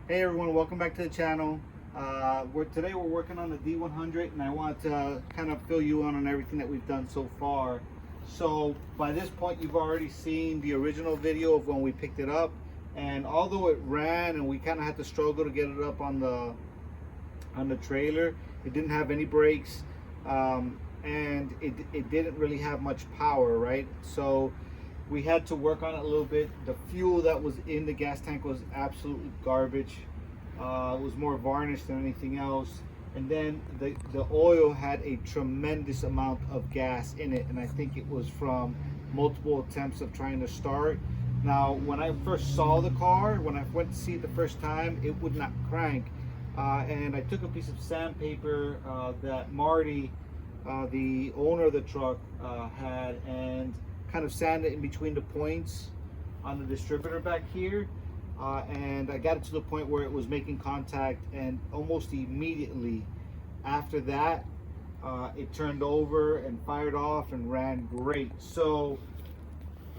Hey everyone, welcome back to the channel. Today we're working on the D100 and I want to kind of fill you in on everything that we've done so far. So by this point you've already seen the original video of when we picked it up, and although it ran and we kind of had to struggle to get it up on the trailer, it didn't have any brakes, and it didn't really have much power, right? So we had to work on it a little bit. The fuel that was in the gas tank was absolutely garbage. It was more varnish than anything else. And then the oil had a tremendous amount of gas in it, and I think it was from multiple attempts of trying to start. Now, when I first saw the car, when I went to see it the first time, it would not crank. And I took a piece of sandpaper that Marty, the owner of the truck, had, and kind of sand it in between the points on the distributor back here, and I got it to the point where it was making contact, and almost immediately after that it turned over and fired off and ran great. So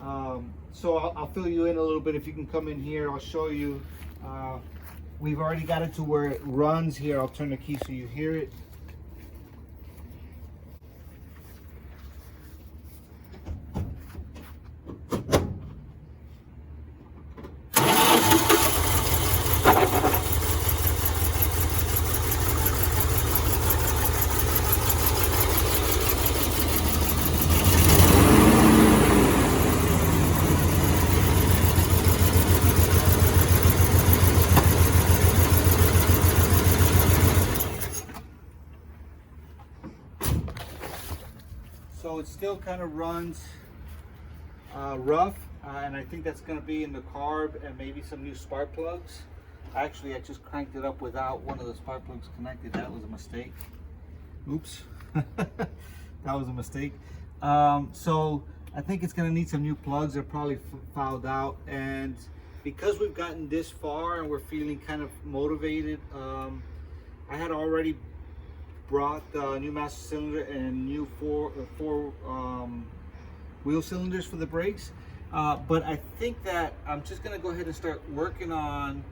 I'll fill you in a little bit. If you can come in here, I'll show you. We've already got it to where it runs here. I'll turn the key so you hear it. So it still kind of runs rough, and I think that's going to be in the carb and maybe some new spark plugs. Actually, I just cranked it up without one of the spark plugs connected. That was a mistake. Oops. That was a mistake. So I think it's going to need some new plugs. They're probably fouled out, and because we've gotten this far and we're feeling kind of motivated, I had already brought the new master cylinder and new four wheel cylinders for the brakes, but I think that I'm just gonna go ahead and start working on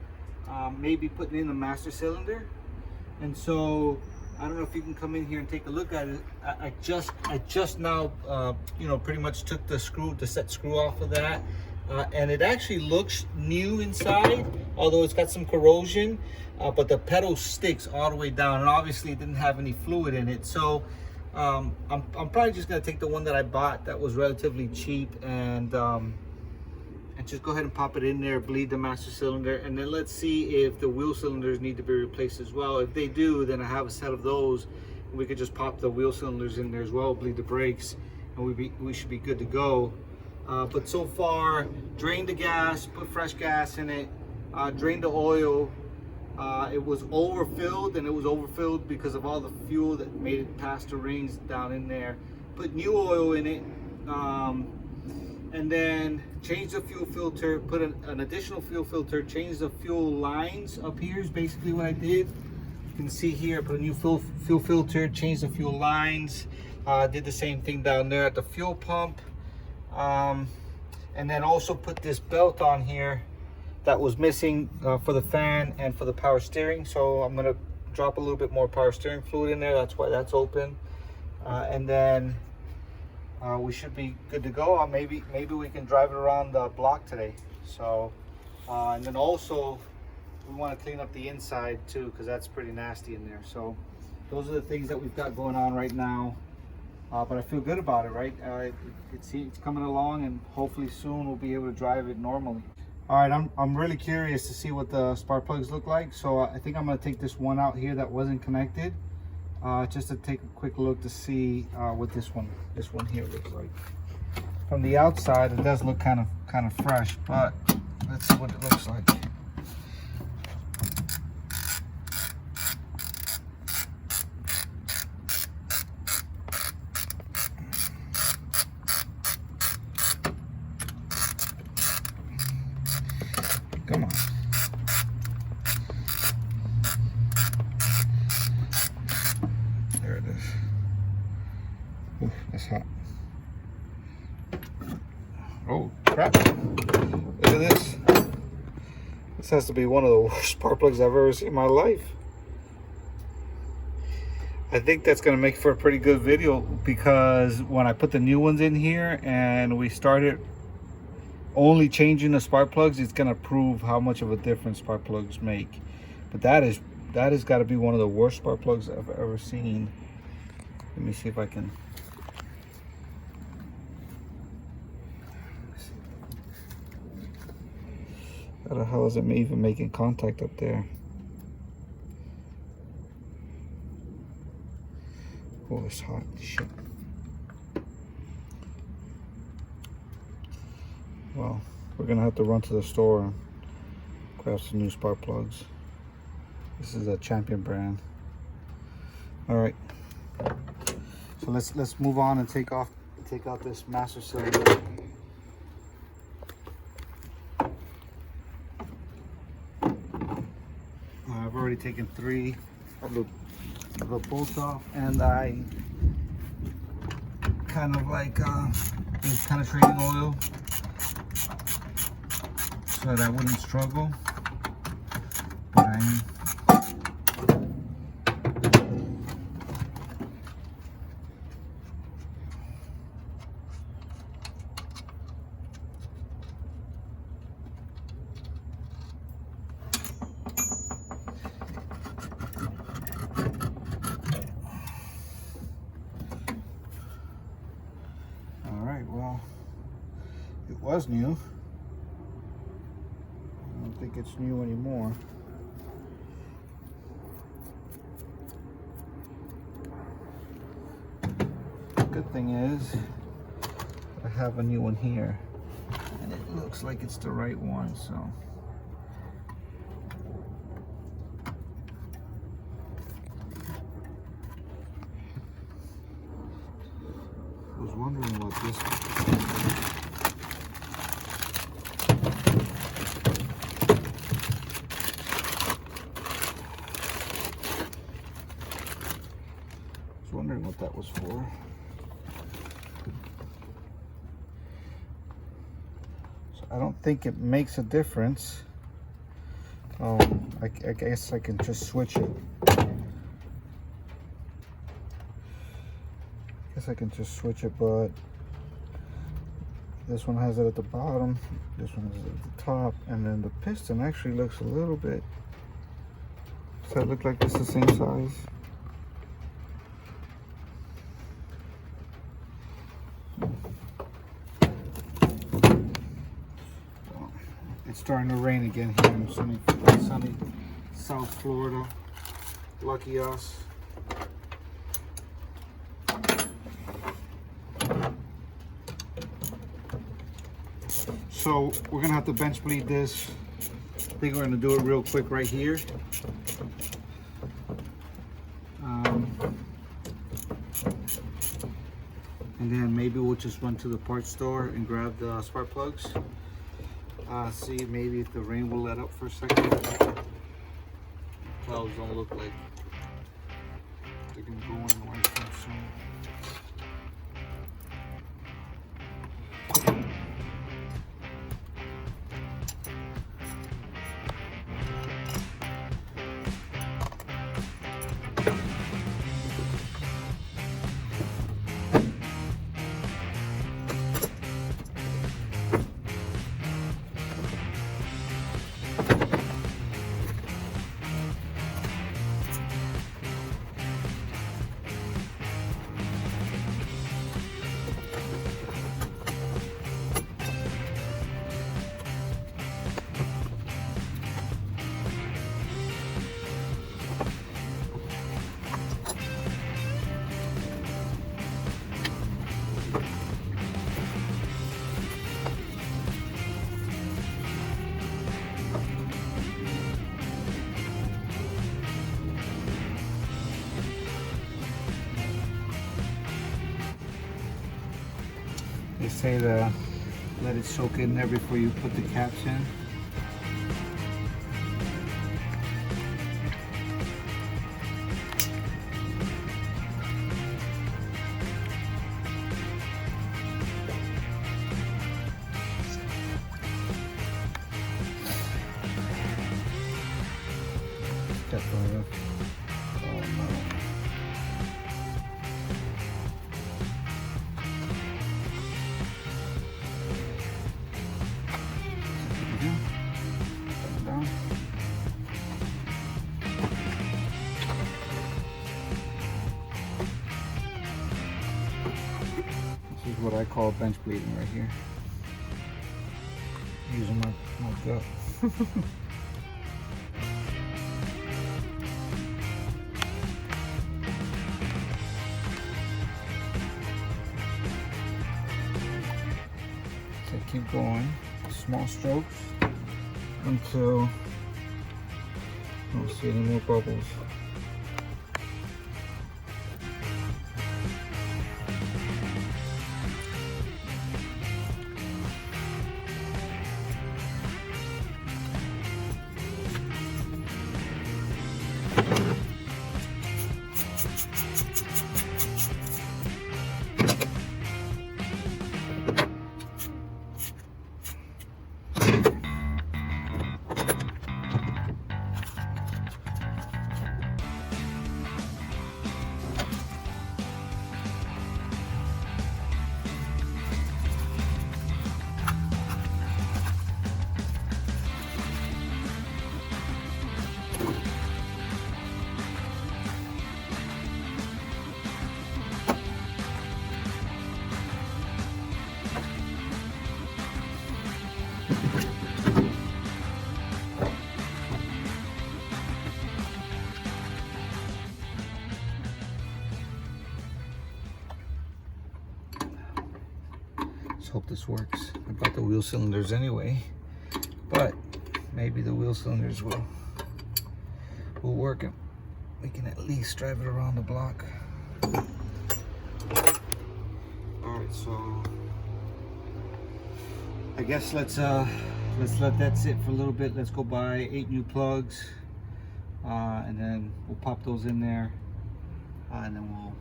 maybe putting in a master cylinder. And so I don't know if you can come in here and take a look at it. I just now pretty much took the set screw off of that, and it actually looks new inside, although it's got some corrosion, but the pedal sticks all the way down, and obviously it didn't have any fluid in it. So I'm probably just gonna take the one that I bought that was relatively cheap, and just go ahead and pop it in there, bleed the master cylinder, and then let's see if the wheel cylinders need to be replaced as well. If they do, then I have a set of those, and we could just pop the wheel cylinders in there as well, bleed the brakes, and we should be good to go. But so far, drained the gas, put fresh gas in it, drained the oil. It was overfilled, and it was overfilled because of all the fuel that made it past the rings down in there. Put new oil in it, and then changed the fuel filter, put an additional fuel filter, changed the fuel lines up here is basically what I did. You can see here, I put a new fuel filter, changed the fuel lines, did the same thing down there at the fuel pump. And then also put this belt on here that was missing for the fan and for the power steering. So I'm gonna drop a little bit more power steering fluid in there. That's why that's open. And then we should be good to go. Maybe we can drive it around the block today. So, and then also we want to clean up the inside too, because that's pretty nasty in there. So those are the things that we've got going on right now. But I feel good about it, right? It's coming along, and hopefully soon we'll be able to drive it normally. All right, I'm really curious to see what the spark plugs look like. So I think I'm gonna take this one out here that wasn't connected, just to take a quick look to see what this one here looks like. From the outside, it does look kind of fresh, but let's see what it looks like. Come on. There it is. Ooh, that's hot. Oh, crap. Look at this. This has to be one of the worst spark plugs I've ever seen in my life. I think that's going to make for a pretty good video, because when I put the new ones in here and we started only changing the spark plugs, it's going to prove how much of a difference spark plugs make. But that has got to be one of the worst spark plugs I've ever seen. Let me see if I can. How the hell is it even making contact up there? Oh, it's hot. Shit. Well, we're gonna have to run to the store and grab some new spark plugs. This is a Champion brand. All right. So let's move on and take out this master cylinder. I've already taken 3 of the bolts off, and I kind of like use penetrating oil so that I wouldn't struggle. But well, it was new. I don't think it's new anymore. Good thing is I have a new one here, and it looks like it's the right one, so. I was wondering what this was for. So I don't think it makes a difference. I guess I can just switch it. But this one has it at the bottom, this one is at the top, and then the piston actually looks a little bit. Does that look like it's the same size? Well, it's starting to rain again here in sunny South Florida. Lucky us. So we're gonna have to bench bleed this. I think we're gonna do it real quick right here. And then maybe we'll just run to the parts store and grab the spark plugs. See maybe if the rain will let up for a second. Clouds don't look like they're gonna go anywhere soon. They say to let it soak in there before you put the caps in. Step right up. Oh no. Down. This is what I call bench bleeding right here. Using my gut. So keep going, small strokes until I don't see any more bubbles. Hope this works. I bought the wheel cylinders anyway, but maybe the wheel cylinders will work and we can at least drive it around the block. Alright, so I guess let's let that sit for a little bit. Let's go buy 8 new plugs, and then we'll pop those in there, and then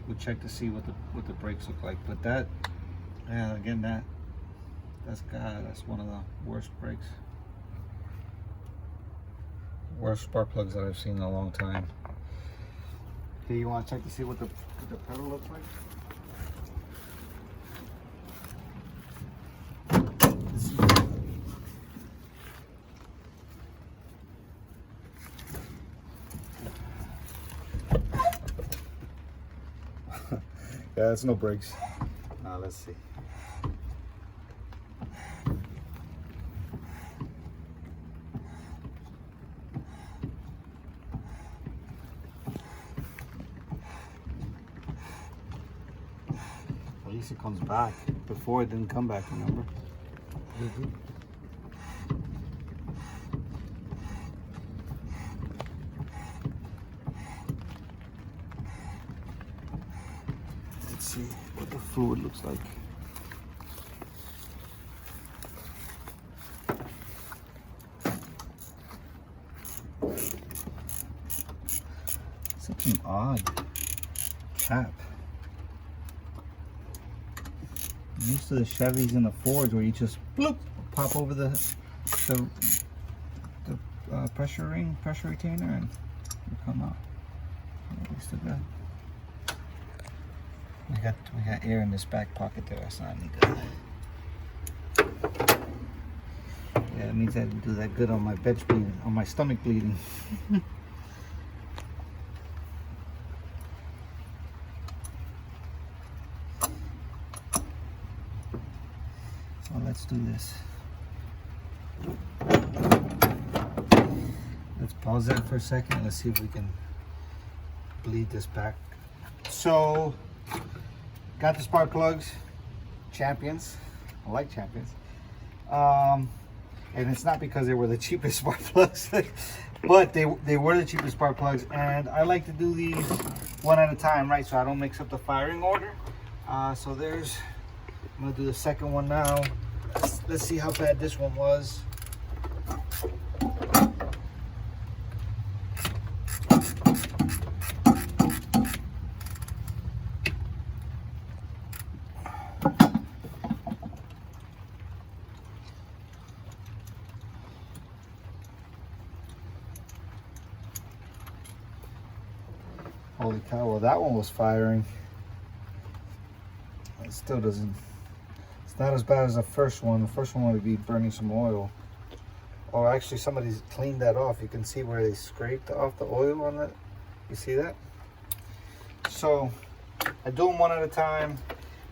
we'll check to see what the brakes look like. But that, yeah, again, that's one of the worst brakes, worst spark plugs that I've seen in a long time. Okay, you want to check to see what the pedal looks like? Yeah, that's no brakes. Let's see. At least it comes back. Before it didn't come back, remember? Let's see what the fluid looks like. Such an odd cap. I'm used to the Chevys and the Fords where you just bloop, pop over the pressure retainer, and it'll come out. We still good. We got air in this back pocket there. That's not any good. Yeah, it means I didn't do that good on my bench bleeding, on my stomach bleeding. So let's do this. Let's pause that for a second. Let's see if we can bleed this back. So, got the spark plugs, Champions. I like Champions. And it's not because they were the cheapest spark plugs, but they were the cheapest spark plugs. And I like to do these one at a time, right? So I don't mix up the firing order. So there's, I'm gonna do the second one now. Let's see how bad this one was. Holy cow, well that one was firing. It still doesn't, it's not as bad as the first one. The first one would be burning some oil. Oh, actually somebody's cleaned that off. You can see where they scraped off the oil on that. You see that? So I do them one at a time.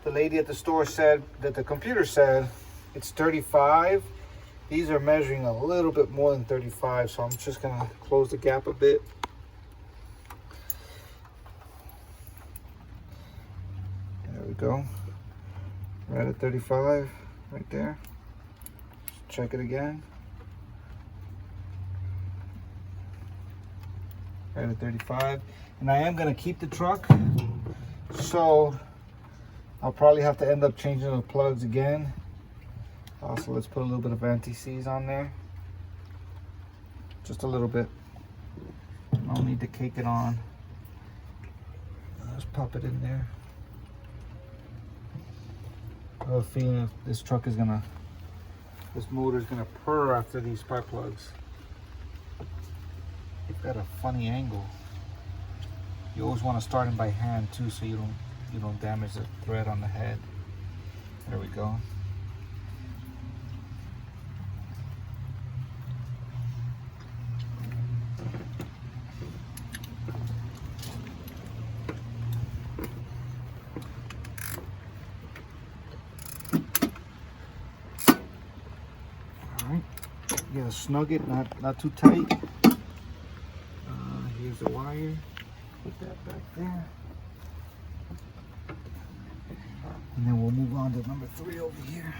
The lady at the store said that the computer said it's 35. These are measuring a little bit more than 35, so I'm just gonna close the gap a bit. There we go. Right at 35, right there. Check it again. Right at 35. And I am gonna keep the truck, so I'll probably have to end up changing the plugs again. Also, let's put a little bit of anti-seize on there. Just a little bit. I'll need to cake it on. Let's pop it in there. I have a feeling this truck is gonna, this motor is gonna purr after these spark plugs. They've got a funny angle. You always want to start them by hand too, so you don't damage the thread on the head. There we go. You gotta snug it, not too tight. Here's the wire. Put that back there. And then we'll move on to number 3 over here.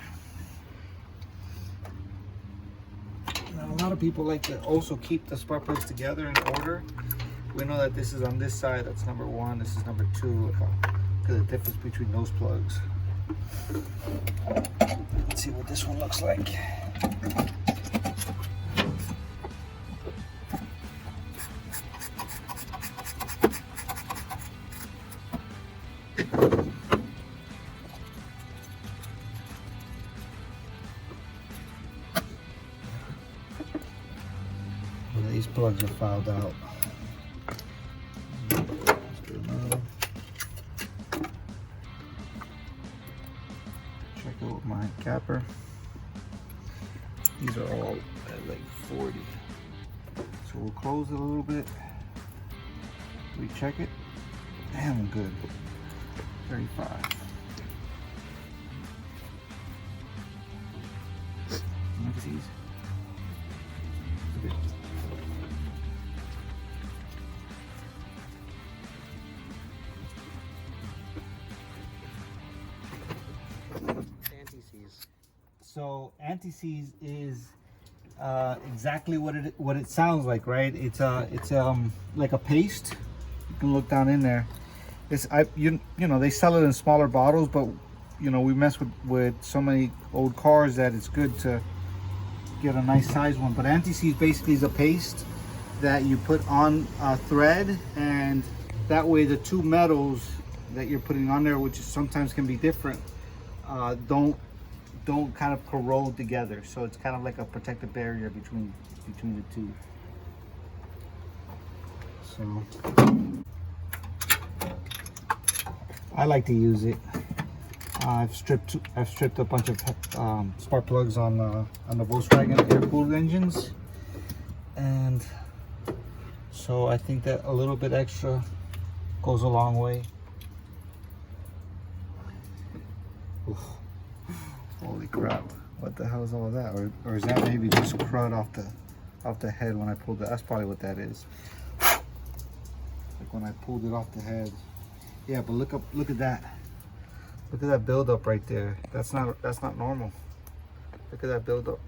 Now, a lot of people like to also keep the spark plugs together in order. We know that this is on this side, that's number 1, this is number 2. Look at the difference between those plugs. Let's see what this one looks like. These plugs are fouled out. Let's do another. Check it with my capper. These are all at like 40. So we'll close it a little bit. Recheck it. Damn, I'm good. 35. Look at these. So anti-seize is exactly what it sounds like, right? It's like a paste. You can look down in there. You know they sell it in smaller bottles, but you know we mess with so many old cars that it's good to get a nice size one. But anti-seize basically is a paste that you put on a thread, and that way the two metals that you're putting on there, which sometimes can be different, don't kind of corrode together. So it's kind of like a protective barrier between the two. So I like to use it. I've stripped a bunch of spark plugs on the Volkswagen air-cooled engines, and so I think that a little bit extra goes a long way. Oof. Holy crap! What the hell is all that? Or is that maybe just crud off the head when I pulled it? That's probably what that is. Like when I pulled it off the head. Yeah, but look at that. Look at that buildup right there. That's not normal. Look at that buildup.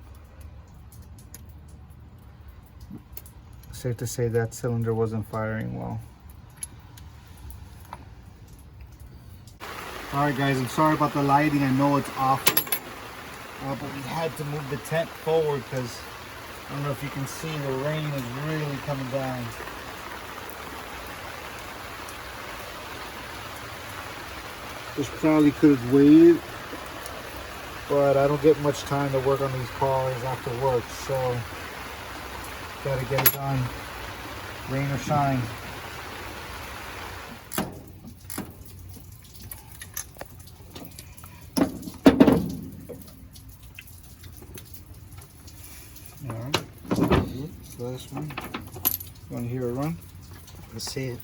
Safe to say that cylinder wasn't firing well. Alright guys, I'm sorry about the lighting. I know it's off. But we had to move the tent forward because I don't know if you can see, the rain is really coming down. This probably could have waited, but I don't get much time to work on these cars after work, so gotta get it done, rain or shine. last one. You want to hear it run? Let's see it.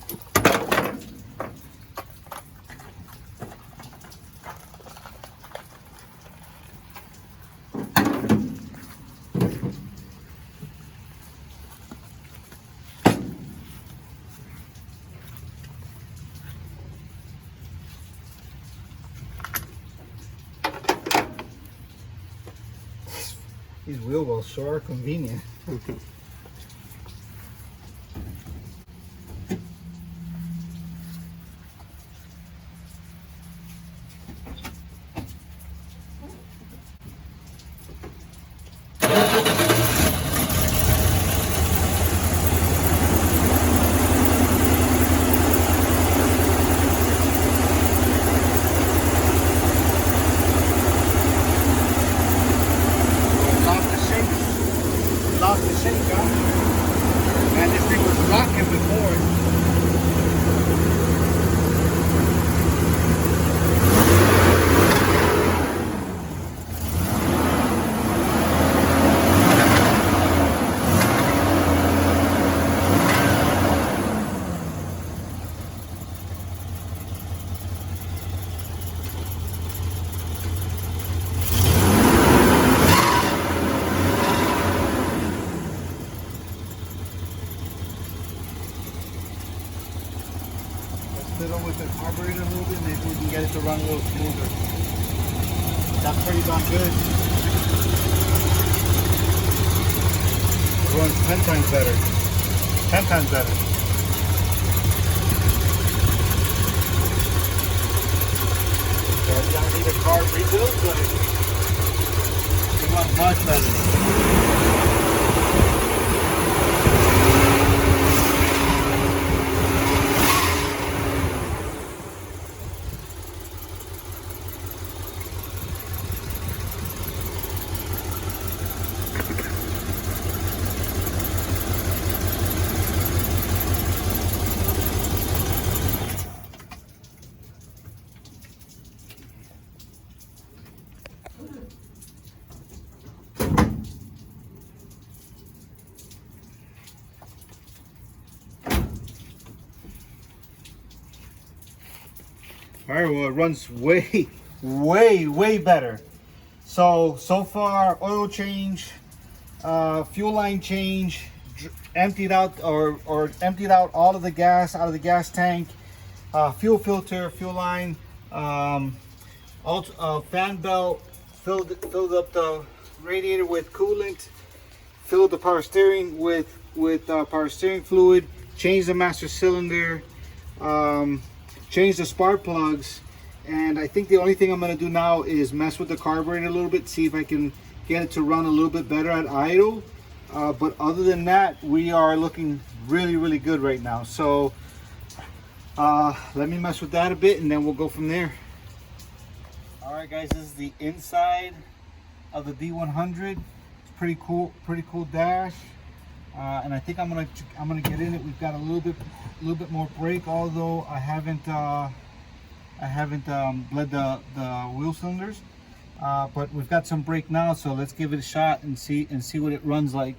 These wheel wells sure are convenient. Man, this thing was rocking before. Fiddle with the carburetor a little bit, maybe we can get it to run a little smoother. That's pretty darn good. It runs 10 times better. 10 times better. So if you don't need a carb rebuild, but it runs much better. All right, well, it runs way better. So far, oil change, fuel line change, emptied out or emptied out all of the gas out of the gas tank, fuel filter, fuel line, fan belt, filled up the radiator with coolant, filled the power steering with power steering fluid, changed the master cylinder, change the spark plugs, and I think the only thing I'm going to do now is mess with the carburetor a little bit, see if I can get it to run a little bit better at idle. But other than that, we are looking really good right now. So let me mess with that a bit and then we'll go from there. All right guys, this is the inside of the D100. It's pretty cool dash. And I think I'm gonna get in it. We've got a little bit more brake, although I haven't bled the wheel cylinders, but we've got some brake now. So let's give it a shot and see what it runs like.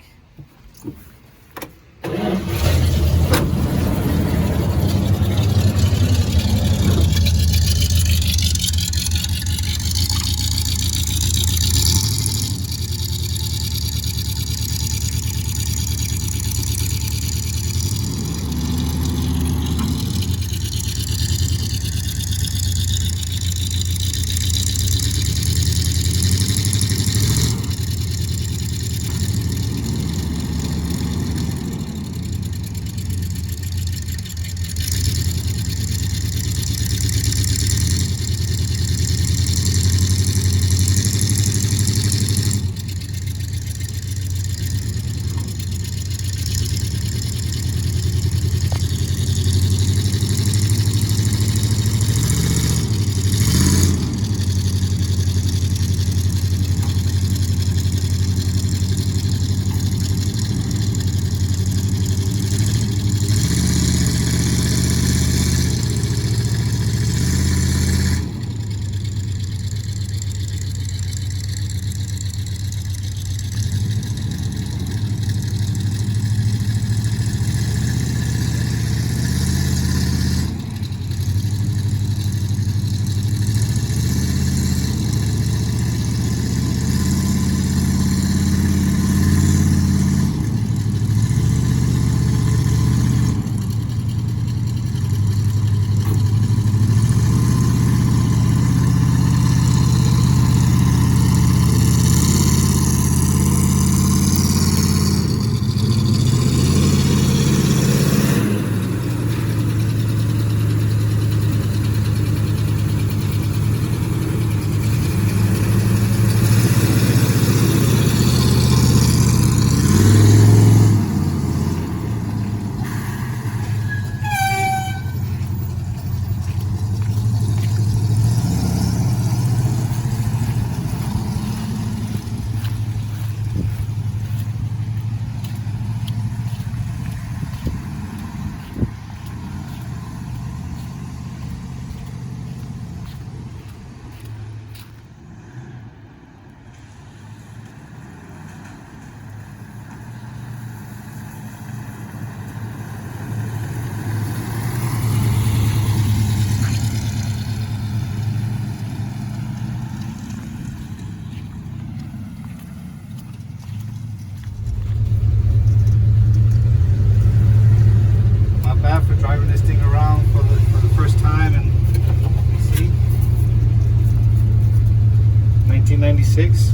36.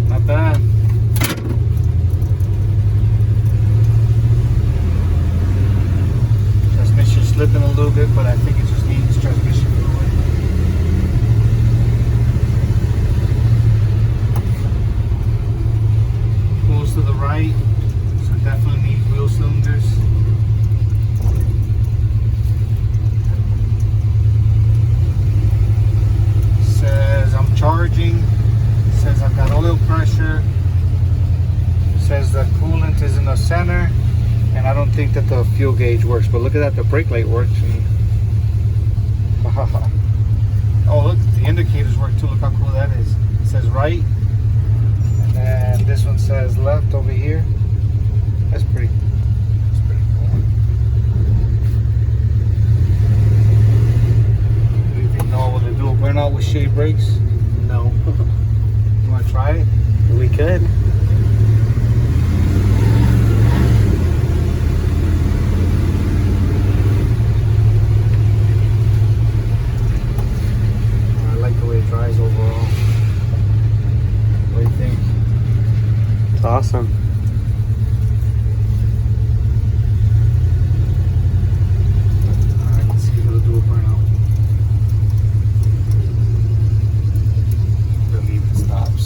Not bad. Transmission slipping a little bit, but I think it just needs transmission fluid. Pulls to the right, so definitely need wheel cylinders. Says I'm charging. Says I've got oil pressure. Says the coolant is in the center, and I don't think that the fuel gauge works. But look at that, the brake light works. And oh, look, the indicators work too. Look how cool that is. It says right, and then this one says left over here. That's pretty cool. Do you think Noah will do a burnout with shade brakes? No. You want to try it? We could. I like the way it dries overall. What do you think? It's awesome. Alright, let's see if it'll do a burnout. I believe it stops.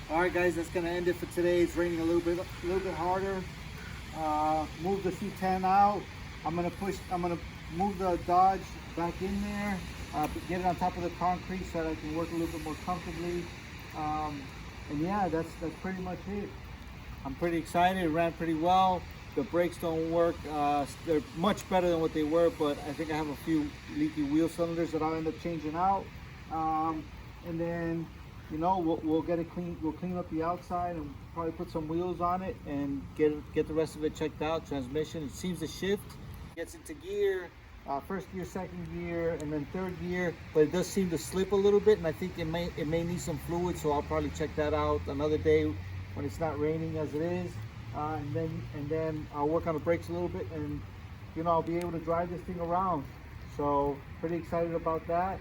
Alright guys, that's gonna end it for today. It's raining a little bit harder. Move the C10 out. I'm gonna move the Dodge back in there, get it on top of the concrete so that I can work a little bit more comfortably. And yeah, that's pretty much it. I'm pretty excited. It ran pretty well. The brakes don't work. They're much better than what they were, but I think I have a few leaky wheel cylinders that I'll end up changing out. And then, you know, we'll get it clean. We'll clean up the outside and probably put some wheels on it and get the rest of it checked out. Transmission, it seems to shift. Gets into gear, first gear, second gear, and then third gear. But it does seem to slip a little bit, and I think it may need some fluid. So I'll probably check that out another day when it's not raining as it is. And then I'll work on the brakes a little bit, and you know, I'll be able to drive this thing around. So pretty excited about that.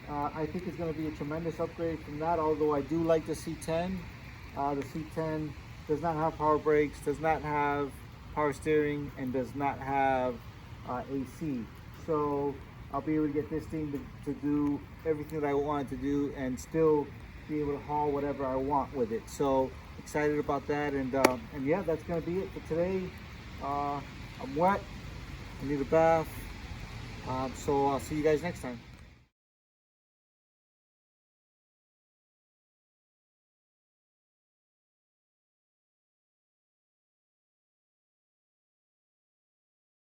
I think it's going to be a tremendous upgrade from that, although I do like the C10. The C10 does not have power brakes, does not have power steering, and does not have AC. So I'll be able to get this thing to do everything that I want it to do and still be able to haul whatever I want with it. So excited about that, and yeah, that's going to be it for today. I'm wet, I need a bath, so I'll see you guys next time.